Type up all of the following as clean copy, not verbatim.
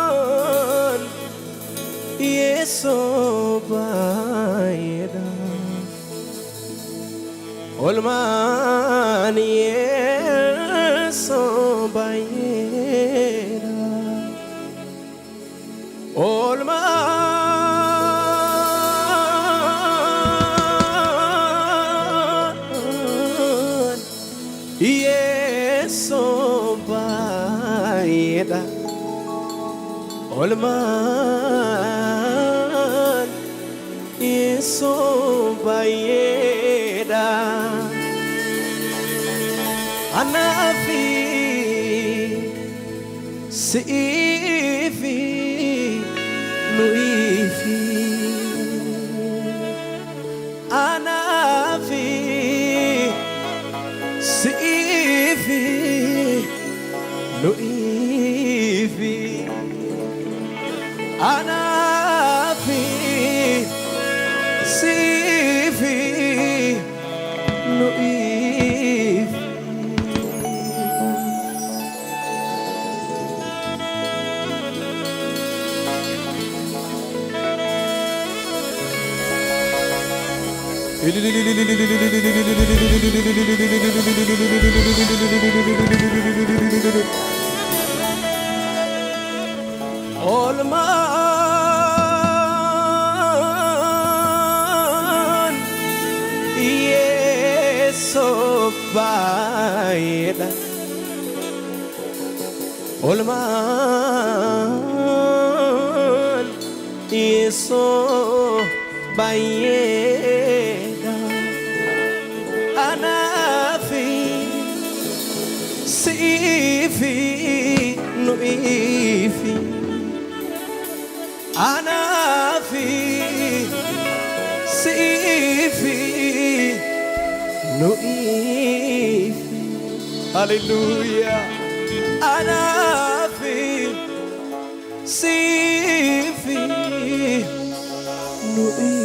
olman yesobayeda olman yesobayeda olman yesobayeda olman yesobayeda anafi sifi nuifi anafi sifi nuifi anafi sifi nuifi olman yesobayeda olman yesobayeda anafi sifi nuifi anafi sifi nuifi hallelujah anafi sifi nuifi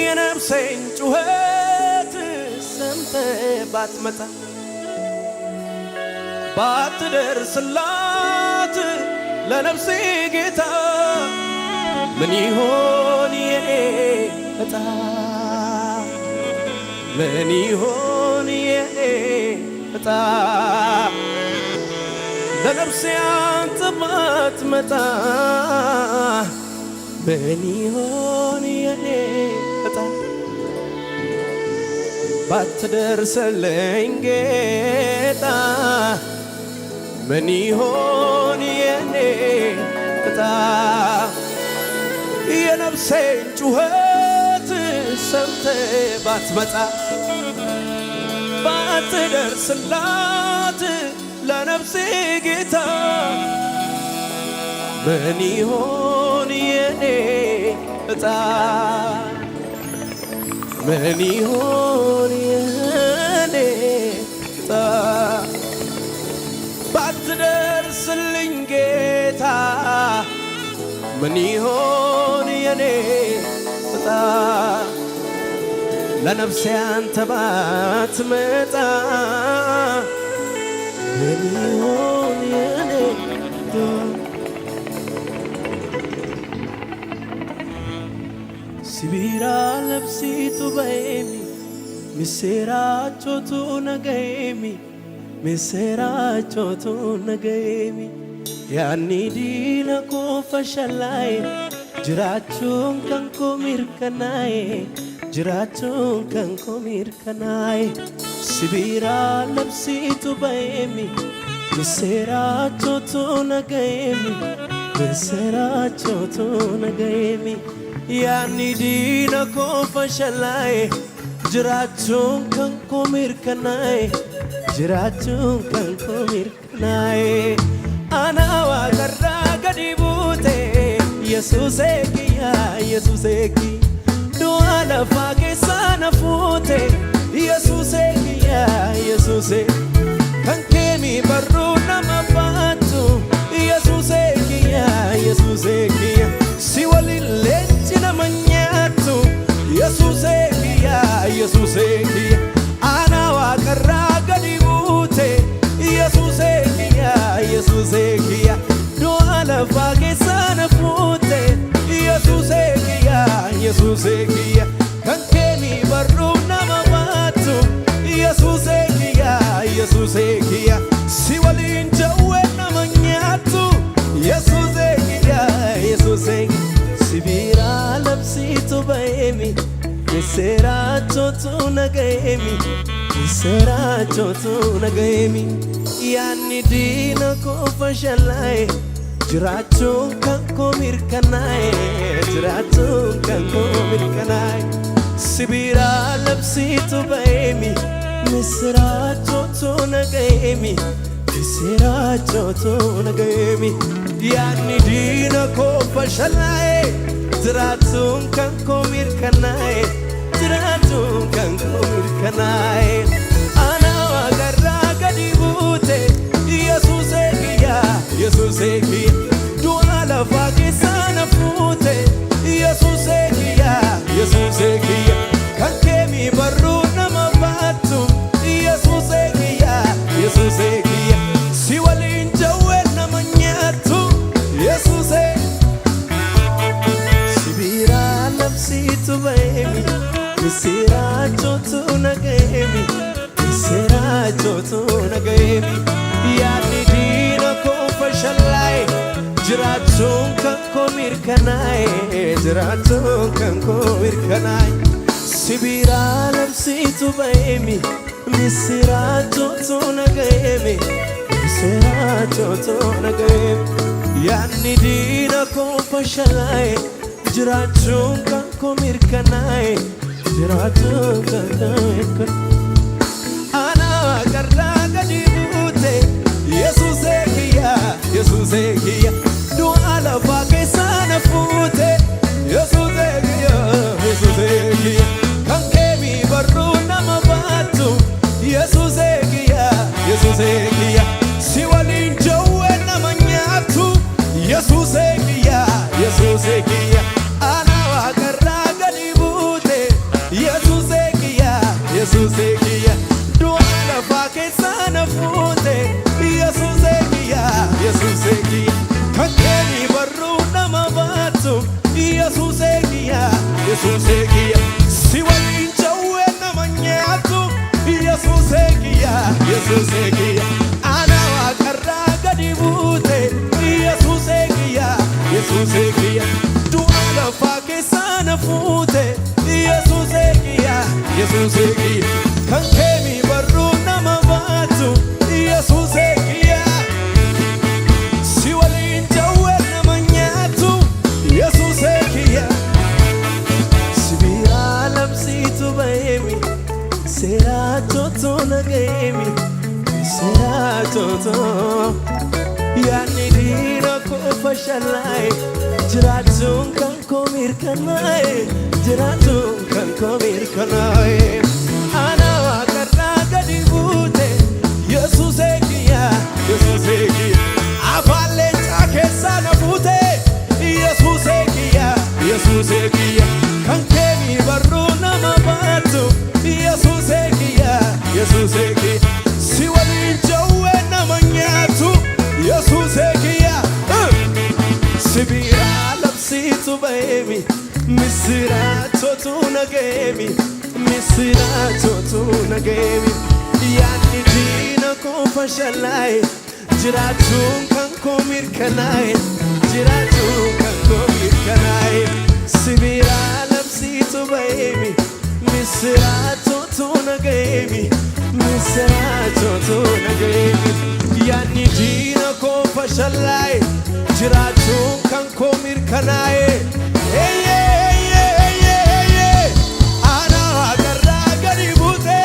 የነፍሴን ጩኸት ሰምተህ ባትመጣ ባትደርስላት ለነፍሴ ጌታ ምን ይሆን የኔ ዕጣ ምን ይሆን የኔ ዕጣ ለነፍሴ አንተ ባትመጣ ምን ይሆን የኔ ዕጣ ባትደርስልኝ ጌታ ምን ይሆን የኔ ዕጣ የነፍሴን ጩኸት ሰምተህ ባትመጣ ባትደርስላት ለነፍሴ ጌታ ምን ይሆን የኔ ዕጣ ምን ይሆን የኔ ዕጣ ባትደርስልኝ ጌታ ምን ይሆን የኔ ዕጣ ለነፍሴ አንተ ባትመጣ ምን ይሆን የኔ ዕጣ Sibira labsi tu baemi, miseracho tu nagaemi, miseracho tu nagaemi. Yani dina ko fashalai, jirachun kan ko mirkanai, jirachun kan ko mirkanai. Sibira labsi tu baemi, miseracho tu nagaemi, miseracho tu nagaemi. Yani dina ko fashalai jirachun kan ko mirkanai jirachun kan ko mirkanai ana wa garra gadi bute yesuse ki dua la fage sana fute yesuse kan kemi barru na mabatu yesuse ki si walile na manyatu lafaa keessa na fuute Yesuusee kiyya kan keeni barruu nama baatu Yesuusee kiyya si waliin jawwee nama nyaatu Yesuusee kiyya si biraa labsiitu ba'eemi Misiraachotu nagahemi yaanni diina koo fashalaa'e jiraachuun kan koo mirkanaa'e si biraa labsiitu ba'eemi Misiraachotu nagahemi yaanni diina koo fashalaa'e jiraachuun kan koo mirkanaa'e ana waaqarraa gadi buute Yesuusee kiyya du'a lafaa keessa na fuute Yesuusee kiyya kan keemi barruu nama baatu Yesuusee kiyya si waliin jawwee nama nyaatu Yesuusee si biraa labsiitu ba'eemi Misiraachotu nagahemi yaanni diina koo fashalaa'e jiraachuun kan koo mirkanaa'e si biraa labsiitu ba'eemi Misiraachotu nagahemi yaanni diina koo fashalaa'e jiraachuun kan koo mirkanaa'e ana waaqarraa gadi buute Yesuusee kiyya du'a lafaa keessa na fuute Yesuusee kiyya kan keemi barruu nama baatu Yesuusee kiyya si waliin jawwee nama nyaatu Yesuusee kiyya ana waaqarraa gadi buute Yesuusee kiyya du'a lafaa keessa na fuute Yesuusee kiyya kan keeni barruu nama baatu Yesuusee kiyya si waliin jawwee nama nyaatu Yesuusee kiyya ana waaqarraa gadi buute Yesuusee kiyya du'a lafaa keessa na fuute Yesuusee kiyya kan keemi barruu nama baatu Yesuusee kiyya si waliin jawwee nama nyaatu Yesuusee kiyya si biraa labsiitu ba'eemi Misiraachotu nagahemi yaanni diina koo fashalaa'e jiraachuun kan koo mirkanaa'e ana waaqarraa gadi buute Yesuusee kiyya afaan leencaa keessa na fuute Yesuusee kiyya kan keemi barruu nama baatu Yesuusee kiyya si waliin jawwee nama nyaatu Yesuusee kiyya si biraa labsiitu ba'eemi Misiraachotu nagahemi yaanni diina koo fashalaa'e jiraachuun kan koo mirkanaa'e si biraa labsiitu ba'eemi Misiraachotu nagahemi yaanni diina koo fashalaa'e jiraachuun kan koo mirkanaa'e ana waaqarraa gadi buute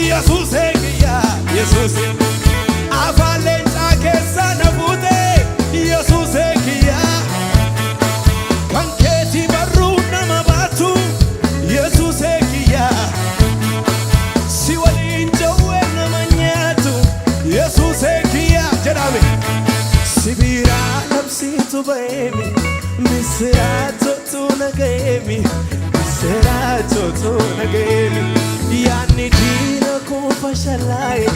Yesuusee kiyya afaan leencaa keessa na fuute Yesuusee kiyya kan keeti barruu nama baatu Yesuusee kiyya si waliin jawwee nama nyaatu Yesuusee kiyya jedhame si biraa labsiitu ba'eemi Misiraachotu nagahemi yaanni diina koo fashalaa'e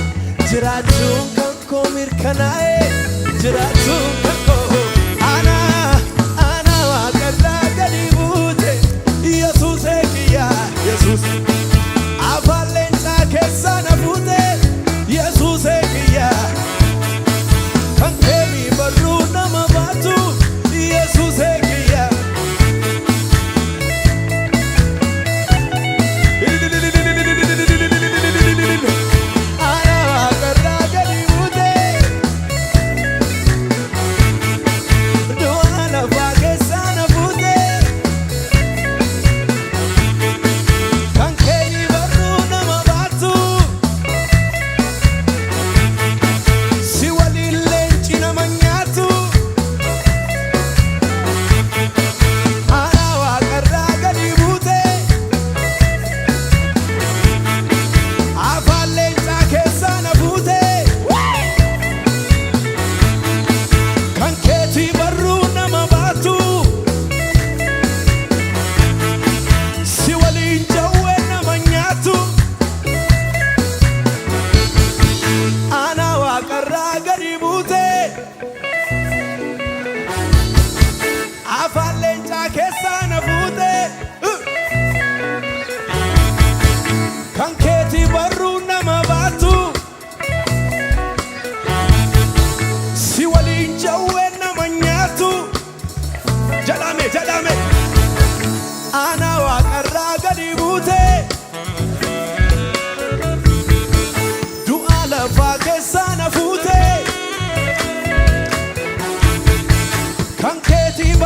jiraachuun kan koo mirkanaa'e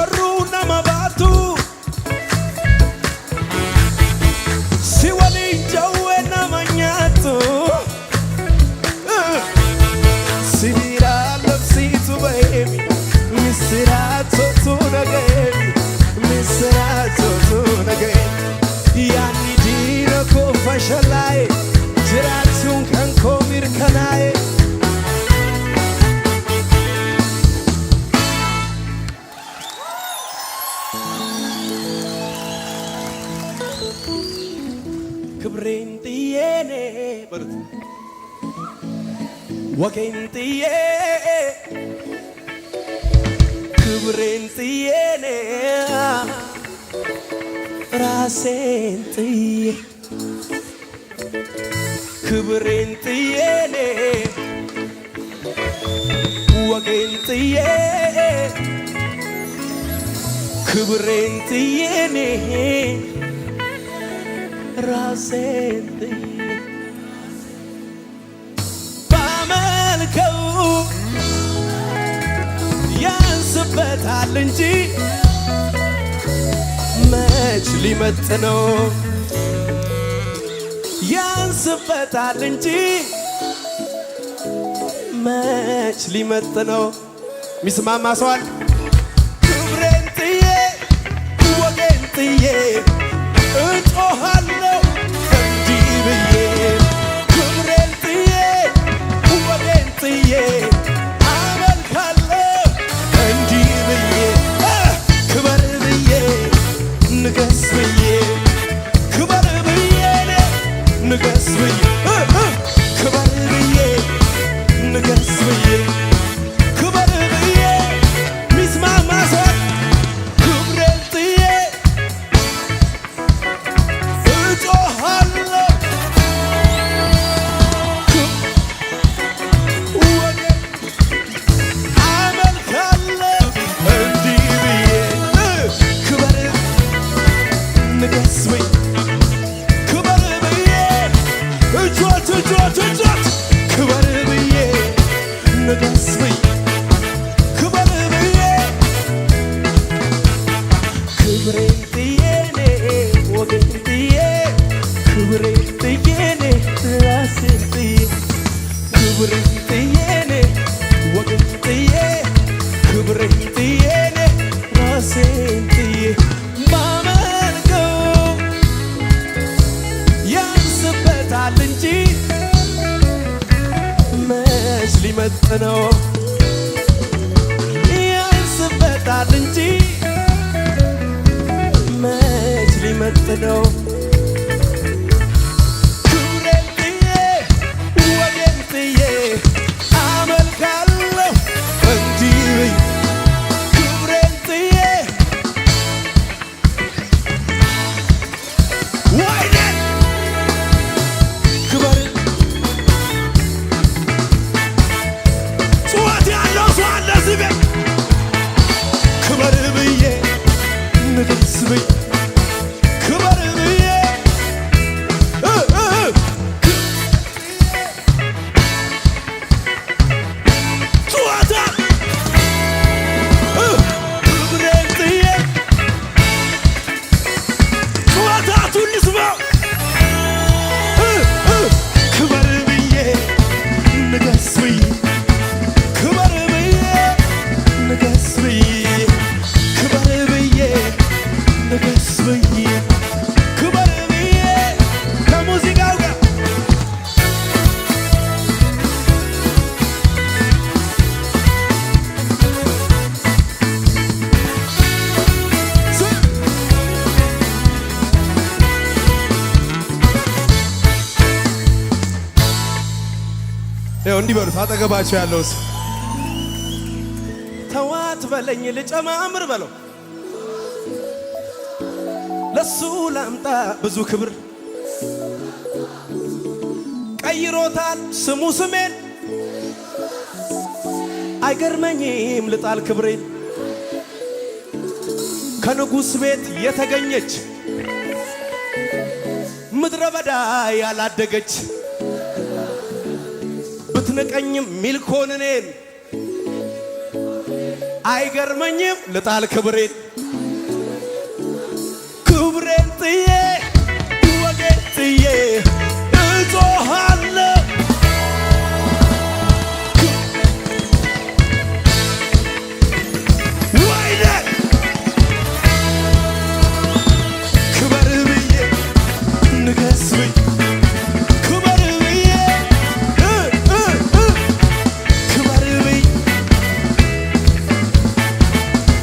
warru nama baatu si waliin jawwe nama nyaatu sibira labsiitu baheemi misiraatotu nagaheemi misiraatotu nagaheemi yaanni diina koo fashalaa'e jiraachuun kan koo mirkanaa'e ክብሬን ጥዬኔ በሉት ወጌን ጥዬ ክብሬን ጥዬኔ ራሴን ጥዬ ክብሬን ጥዬኔ ወጌን ጥዬ ክብሬን ጥዬኔ ራሴን ጥዬ ባመልከው ያንስበታል እንጂ መች ሊመጥነው ያንስበታል እንጂ መች ሊመጥነው ሚስማማ ሰዋል ክብሬን ጥዬ ወጌን ጥዬ እጮሃለሁ እንዲህ ብዬ ክብሬን ጥዬ ወጌን ጥዬ አመልካለሁ እንዲህ ብዬ ክበር ብዬ ንገስ ብዬ ክበር ብዬ ንገስ ብዬ ክበር ብዬ ንገስ ብዬ ክበር ብዬ ሚስማማ ሰው ክብሬን ጥዬ ሊመጥነው ያንስበታል እንጂ መች ሊመጥነው ክብሬን ጥዬ ወጌን ጥዬ አመልካለሁ እንዲህ ብዬ ክብሬን ጥዬ ወይኔ ክበር ክበር ብዬ ንገስ ብዬ ክበር ብዬ ጨዋታ ክብሬን ጥዬ ጨዋታቱን ልስማው ክበር ብዬ ንገስ ብዬ ክበር ብዬ ንገስ ብዬ ክበር ብዬ ንገስ ብዬ ክበር ብዬ ከሙዚቃው ጋር እንዲህ በሉት አጠገባቸው ያለው ተዋት በለኝ ልጨማምር በለው ለሱ ላምጣ ብዙ ክብር ቀይሮታል ስሙ ስሜን አይገርመኝም ልጣል ክብሬን ከንጉሥ ቤት የተገኘች ምድረ በዳ ያላደገች ብትንቀኝም ሚልኮን እኔን አይገርመኝም ልጣል ክብሬን ክብሬን ጥዬ ወጌን ጥዬ እጮሃለሁ ወይኔ ክበር ብዬ ንገስ ብዬ ክበር ብዬ ክበር ብዬ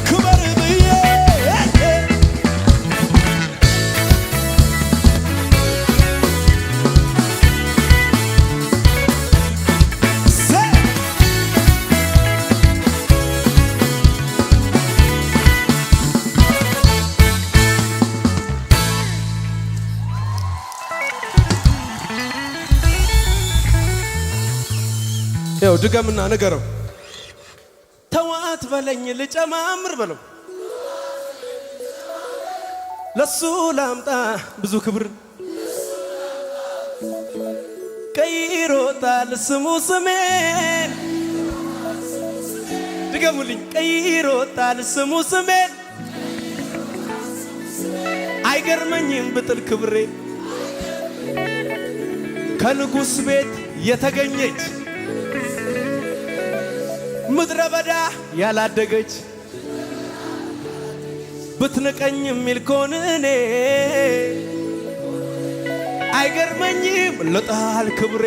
ክበር ብዬ ያው ድገምና ነገረው ተዋት በለኝ ልጨማምር በለው ለሱ ላምጣ ብዙ ክብር ቀይሮታል ስሙ ስሜን ድገሙልኝ ቀይሮታል ስሙ ስሜን አይገርመኝም ብጥል ክብሬ ከንጉሥ ቤት የተገኘች ምድረ በዳ ያላደገች ብትንቀኝ የሚል ከሆነ እኔ አይገርመኝም ልጣል ክብሬ